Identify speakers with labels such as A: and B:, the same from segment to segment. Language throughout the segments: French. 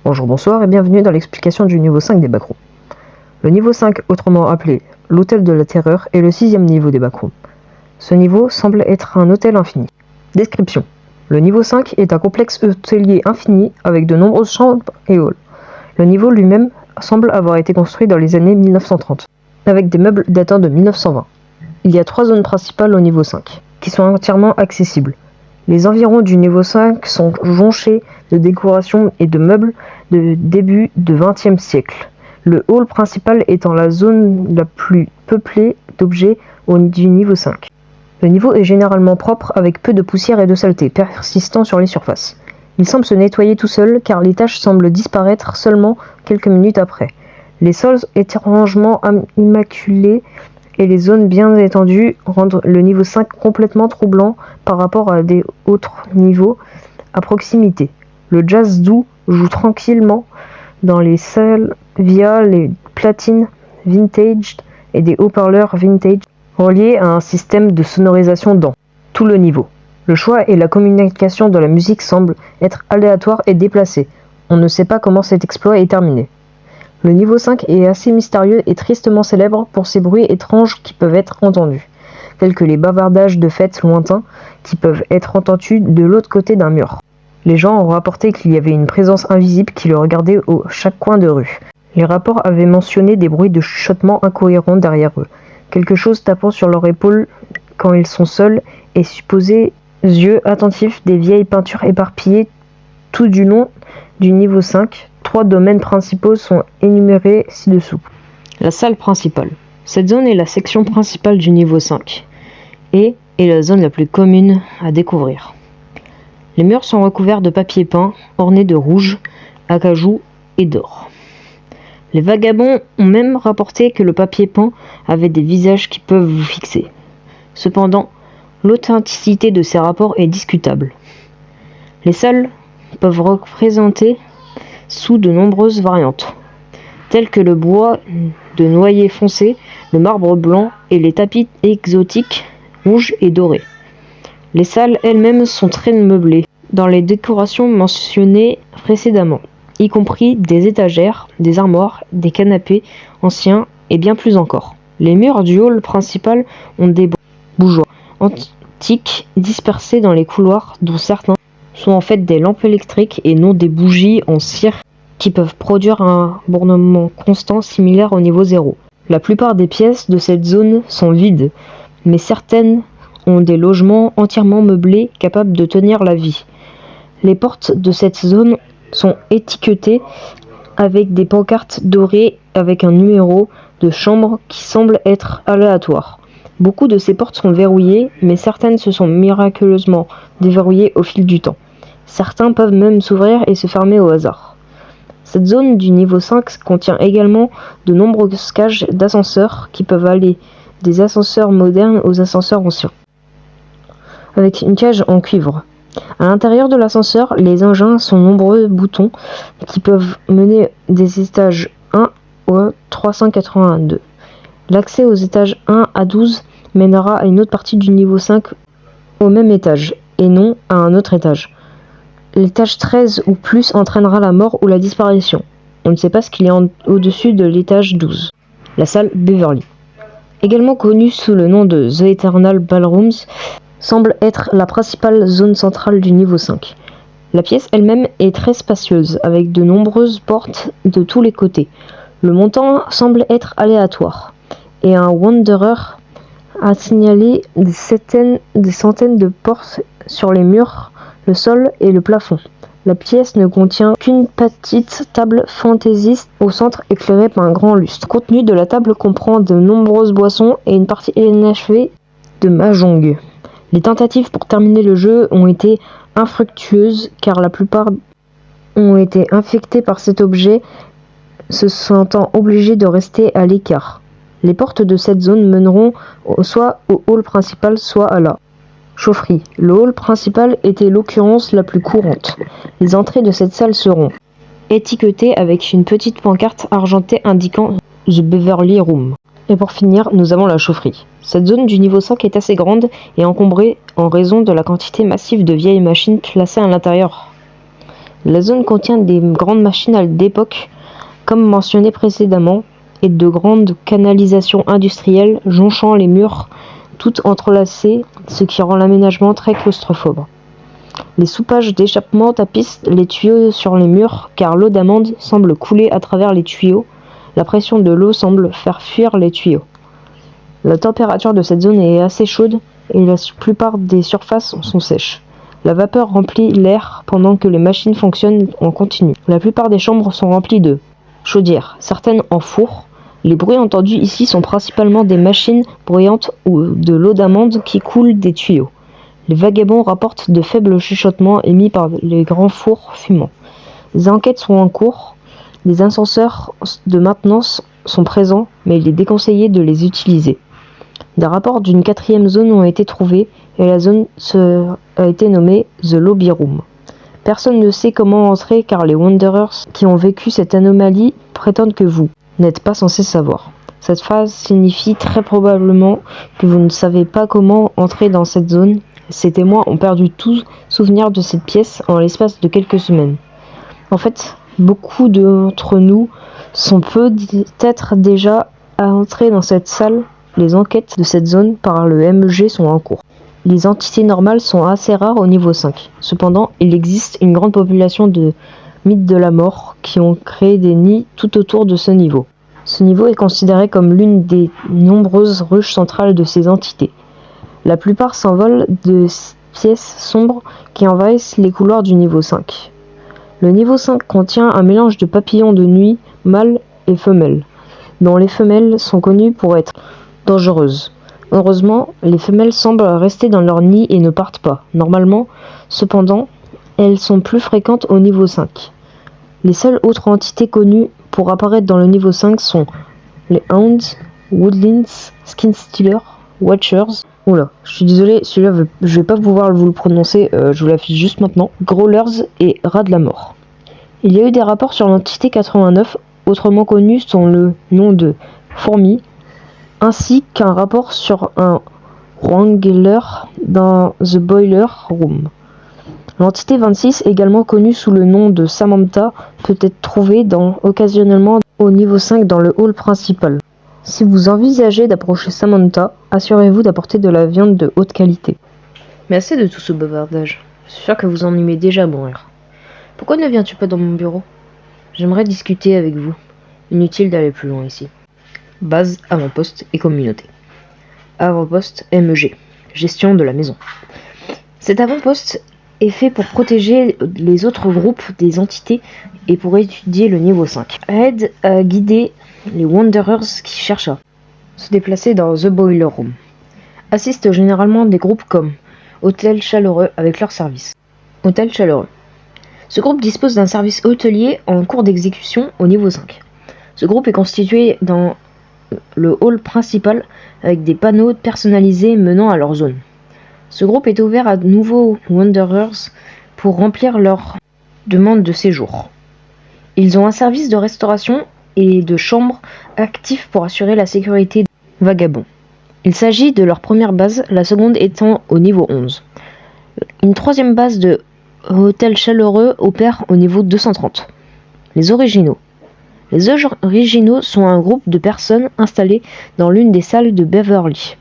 A: Bonjour, bonsoir et bienvenue dans l'explication du niveau 5 des backrooms. Le niveau 5, autrement appelé l'hôtel de la terreur, est le 6e niveau des backrooms. Ce niveau semble être un hôtel infini. Description. Le niveau 5 est un complexe hôtelier infini avec de nombreuses chambres et halls. Le niveau lui-même semble avoir été construit dans les années 1930, avec des meubles datant de 1920. Il y a 3 zones principales au niveau 5, qui sont entièrement accessibles. Les environs du niveau 5 sont jonchés de décorations et de meubles de début du XXe siècle. Le hall principal étant la zone la plus peuplée d'objets du niveau 5. Le niveau est généralement propre avec peu de poussière et de saleté persistant sur les surfaces. Il semble se nettoyer tout seul car les taches semblent disparaître seulement quelques minutes après. Les sols étrangement immaculés et les zones bien étendues rendent le niveau 5 complètement troublant par rapport à des autres niveaux à proximité. Le jazz doux joue tranquillement dans les salles via les platines vintage et des haut-parleurs vintage reliés à un système de sonorisation dans tout le niveau. Le choix et la communication de la musique semblent être aléatoires et déplacés. On ne sait pas comment cet exploit est terminé. Le niveau 5 est assez mystérieux et tristement célèbre pour ces bruits étranges qui peuvent être entendus, tels que les bavardages de fêtes lointains qui peuvent être entendus de l'autre côté d'un mur. Les gens ont rapporté qu'il y avait une présence invisible qui le regardait au chaque coin de rue. Les rapports avaient mentionné des bruits de chuchotements incohérents derrière eux, quelque chose tapant sur leur épaule quand ils sont seuls et supposés yeux attentifs des vieilles peintures éparpillées tout du long du niveau 5. 3 domaines principaux sont énumérés ci-dessous. La salle principale. Cette zone est la section principale du niveau 5 et est la zone la plus commune à découvrir. Les murs sont recouverts de papier peint ornés de rouge, acajou et d'or. Les vagabonds ont même rapporté que le papier peint avait des visages qui peuvent vous fixer. Cependant, l'authenticité de ces rapports est discutable. Les salles peuvent représenter sous de nombreuses variantes, telles que le bois de noyer foncé, le marbre blanc et les tapis exotiques rouges et dorés. Les salles elles-mêmes sont très meublées, dans les décorations mentionnées précédemment, y compris des étagères, des armoires, des canapés anciens et bien plus encore. Les murs du hall principal ont des bougeoirs antiques dispersés dans les couloirs, dont certains sont en fait des lampes électriques et non des bougies en cire qui peuvent produire un bourdonnement constant similaire au niveau 0. La plupart des pièces de cette zone sont vides, mais certaines ont des logements entièrement meublés capables de tenir la vie. Les portes de cette zone sont étiquetées avec des pancartes dorées avec un numéro de chambre qui semble être aléatoire. Beaucoup de ces portes sont verrouillées, mais certaines se sont miraculeusement déverrouillées au fil du temps. Certains peuvent même s'ouvrir et se fermer au hasard. Cette zone du niveau 5 contient également de nombreuses cages d'ascenseurs qui peuvent aller des ascenseurs modernes aux ascenseurs anciens, avec une cage en cuivre. À l'intérieur de l'ascenseur, les engins sont nombreux boutons qui peuvent mener des étages 1 au 382. L'accès aux étages 1 à 12 mènera à une autre partie du niveau 5 au même étage, et non à un autre étage. L'étage 13 ou plus entraînera la mort ou la disparition. On ne sait pas ce qu'il y a au-dessus de l'étage 12. La salle Beverly, également connue sous le nom de The Eternal Ballrooms, semble être la principale zone centrale du niveau 5. La pièce elle-même est très spacieuse, avec de nombreuses portes de tous les côtés. Le montant semble être aléatoire, et un Wanderer a signalé des centaines de portes sur les murs, le sol et le plafond. La pièce ne contient qu'une petite table fantaisiste au centre éclairée par un grand lustre. Le contenu de la table comprend de nombreuses boissons et une partie inachevée de mahjong. Les tentatives pour terminer le jeu ont été infructueuses car la plupart ont été infectés par cet objet, se sentant obligés de rester à l'écart. Les portes de cette zone mèneront soit au hall principal, soit à la chaufferie. Le hall principal était l'occurrence la plus courante. Les entrées de cette salle seront étiquetées avec une petite pancarte argentée indiquant The Beverly Room. Et pour finir, nous avons la chaufferie. Cette zone du niveau 5 est assez grande et encombrée en raison de la quantité massive de vieilles machines placées à l'intérieur. La zone contient des grandes machines d'époque, comme mentionné précédemment, et de grandes canalisations industrielles jonchant les murs, toutes entrelacées, ce qui rend l'aménagement très claustrophobe. Les soupages d'échappement tapissent les tuyaux sur les murs, car l'eau d'amande semble couler à travers les tuyaux. La pression de l'eau semble faire fuir les tuyaux. La température de cette zone est assez chaude et la plupart des surfaces sont sèches. La vapeur remplit l'air pendant que les machines fonctionnent en continu. La plupart des chambres sont remplies de chaudières, certaines en four. Les bruits entendus ici sont principalement des machines bruyantes ou de l'eau d'amande qui coule des tuyaux. Les vagabonds rapportent de faibles chuchotements émis par les grands fours fumants. Des enquêtes sont en cours. Des ascenseurs de maintenance sont présents, mais il est déconseillé de les utiliser. Des rapports d'une 4e zone ont été trouvés et la zone a été nommée The Lobby Room. Personne ne sait comment entrer car les Wanderers qui ont vécu cette anomalie prétendent que vous n'êtes pas censé savoir. Cette phrase signifie très probablement que vous ne savez pas comment entrer dans cette zone. Ces témoins ont perdu tout souvenir de cette pièce en l'espace de quelques semaines. En fait, beaucoup d'entre nous sont peut-être déjà entrés dans cette salle. Les enquêtes de cette zone par le MEG sont en cours. Les entités normales sont assez rares au niveau 5. Cependant, il existe une grande population de mythes de la mort qui ont créé des nids tout autour de ce niveau. Ce niveau est considéré comme l'une des nombreuses ruches centrales de ces entités. La plupart s'envolent de pièces sombres qui envahissent les couloirs du niveau 5. Le niveau 5 contient un mélange de papillons de nuit, mâles et femelles, dont les femelles sont connues pour être dangereuses. Heureusement, les femelles semblent rester dans leur nid et ne partent pas. Normalement, cependant, elles sont plus fréquentes au niveau 5. Les seules autres entités connues pour apparaître dans le niveau 5 sont les Hounds, Woodlands, Skinstealers, Watchers. Oula, je suis désolé, celui-là je vais pas pouvoir vous le prononcer, je vous l'affiche juste maintenant. Growlers et Rats de la mort. Il y a eu des rapports sur l'entité 89, autrement connue sous le nom de fourmi, ainsi qu'un rapport sur un Wrangler dans The Boiler Room. L'entité 26, également connue sous le nom de Samantha, peut être trouvée occasionnellement au niveau 5 dans le hall principal. Si vous envisagez d'approcher Samantha, assurez-vous d'apporter de la viande de haute qualité. Mais assez de tout ce bavardage. Je suis sûr que vous en aimez déjà à mourir. Pourquoi ne viens-tu pas dans mon bureau? J'aimerais discuter avec vous. Inutile d'aller plus loin ici. Base, avant-poste et communauté. Avant-poste MEG. Gestion de la maison. Cet avant-poste est fait pour protéger les autres groupes des entités et pour étudier le niveau 5. Aide à guider les Wanderers qui cherchent à se déplacer dans The Boiler Room. Assiste généralement des groupes comme Hôtel Chaleureux avec leur service. Hôtel Chaleureux. Ce groupe dispose d'un service hôtelier en cours d'exécution au niveau 5. Ce groupe est constitué dans le hall principal avec des panneaux personnalisés menant à leur zone. Ce groupe est ouvert à de nouveaux Wanderers pour remplir leur demande de séjour. Ils ont un service de restauration et de chambre actif pour assurer la sécurité des vagabonds. Il s'agit de leur première base, la seconde étant au niveau 11. Une troisième base de Hôtel Chaleureux opère au niveau 230. Les originaux. Les originaux sont un groupe de personnes installées dans l'une des salles de Beverly.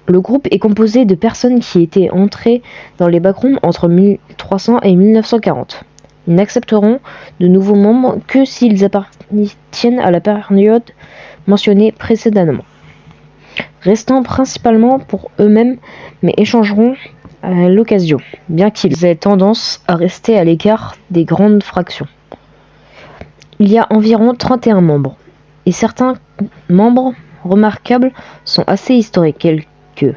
A: Le groupe est composé de personnes qui étaient entrées dans les backrooms entre 1300 et 1940. Ils n'accepteront de nouveaux membres que s'ils appartiennent à la période mentionnée précédemment, restant principalement pour eux-mêmes, mais échangeront à l'occasion, bien qu'ils aient tendance à rester à l'écart des grandes fractions. Il y a environ 31 membres, et certains membres remarquables sont assez historiques, que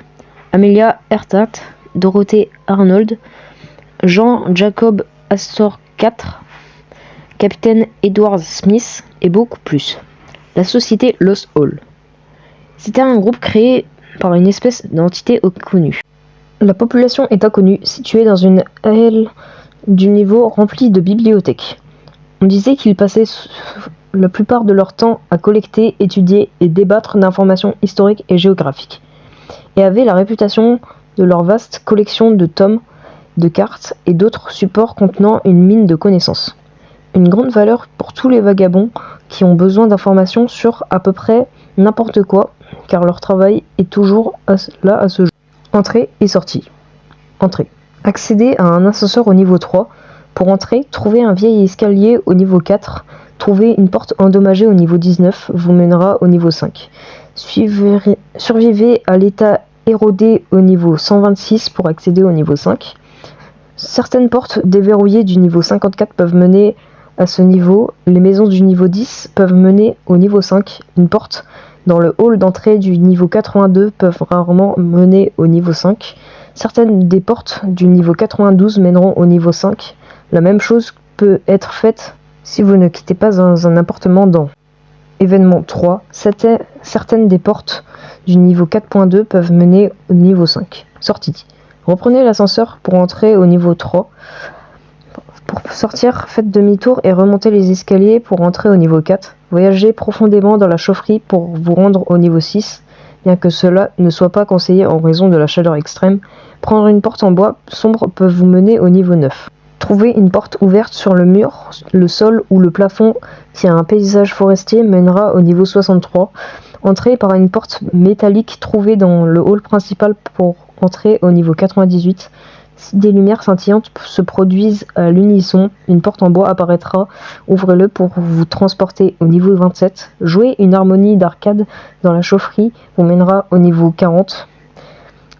A: Amelia Earhart, Dorothée Arnold, Jean-Jacob Astor IV, Capitaine Edward Smith et beaucoup plus. La société Lost Hall. C'était un groupe créé par une espèce d'entité inconnue. La population est inconnue, située dans une aile du niveau remplie de bibliothèques. On disait qu'ils passaient la plupart de leur temps à collecter, étudier et débattre d'informations historiques et géographiques, et avaient la réputation de leur vaste collection de tomes de cartes et d'autres supports contenant une mine de connaissances. Une grande valeur pour tous les vagabonds qui ont besoin d'informations sur à peu près n'importe quoi, car leur travail est toujours là à ce jour. Entrée et sortie. Entrée. Accéder à un ascenseur au niveau 3. Pour entrer, trouvez un vieil escalier au niveau 4. Trouver une porte endommagée au niveau 19 vous mènera au niveau 5. Survivez à l'état érodé au niveau 126 pour accéder au niveau 5. Certaines portes déverrouillées du niveau 54 peuvent mener à ce niveau. Les maisons du niveau 10 peuvent mener au niveau 5. Une porte dans le hall d'entrée du niveau 82 peuvent rarement mener au niveau 5. Certaines des portes du niveau 92 mèneront au niveau 5. La même chose peut être faite si vous ne quittez pas dans un appartement dans événement 3. Certaines des portes du niveau 4.2 peuvent mener au niveau 5. Sortie. Reprenez l'ascenseur pour entrer au niveau 3. Pour sortir, faites demi-tour et remontez les escaliers pour entrer au niveau 4. Voyagez profondément dans la chaufferie pour vous rendre au niveau 6. Bien que cela ne soit pas conseillé en raison de la chaleur extrême, prendre une porte en bois sombre peut vous mener au niveau 9. Trouver une porte ouverte sur le mur, le sol ou le plafond qui a un paysage forestier mènera au niveau 63. Entrez par une porte métallique trouvée dans le hall principal pour entrer au niveau 98. Si des lumières scintillantes se produisent à l'unisson, une porte en bois apparaîtra. Ouvrez-le pour vous transporter au niveau 27. Jouer une harmonie d'arcade dans la chaufferie vous mènera au niveau 40.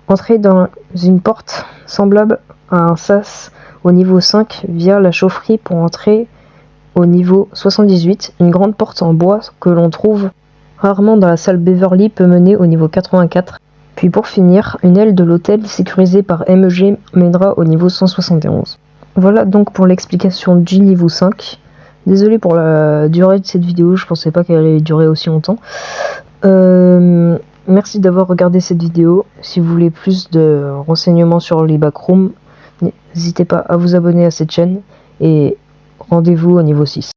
A: Entrez dans une porte semblable à un sas au niveau 5 via la chaufferie pour entrer au niveau 78. Une grande porte en bois que l'on trouve rarement dans la salle Beverly peut mener au niveau 84. Puis pour finir, une aile de l'hôtel sécurisée par MEG mènera au niveau 171. Voilà donc pour l'explication du niveau 5. Désolé pour la durée de cette vidéo, je pensais pas qu'elle allait durer aussi longtemps. Merci d'avoir regardé cette vidéo. Si vous voulez plus de renseignements sur les backrooms, n'hésitez pas à vous abonner à cette chaîne et rendez-vous au niveau 6.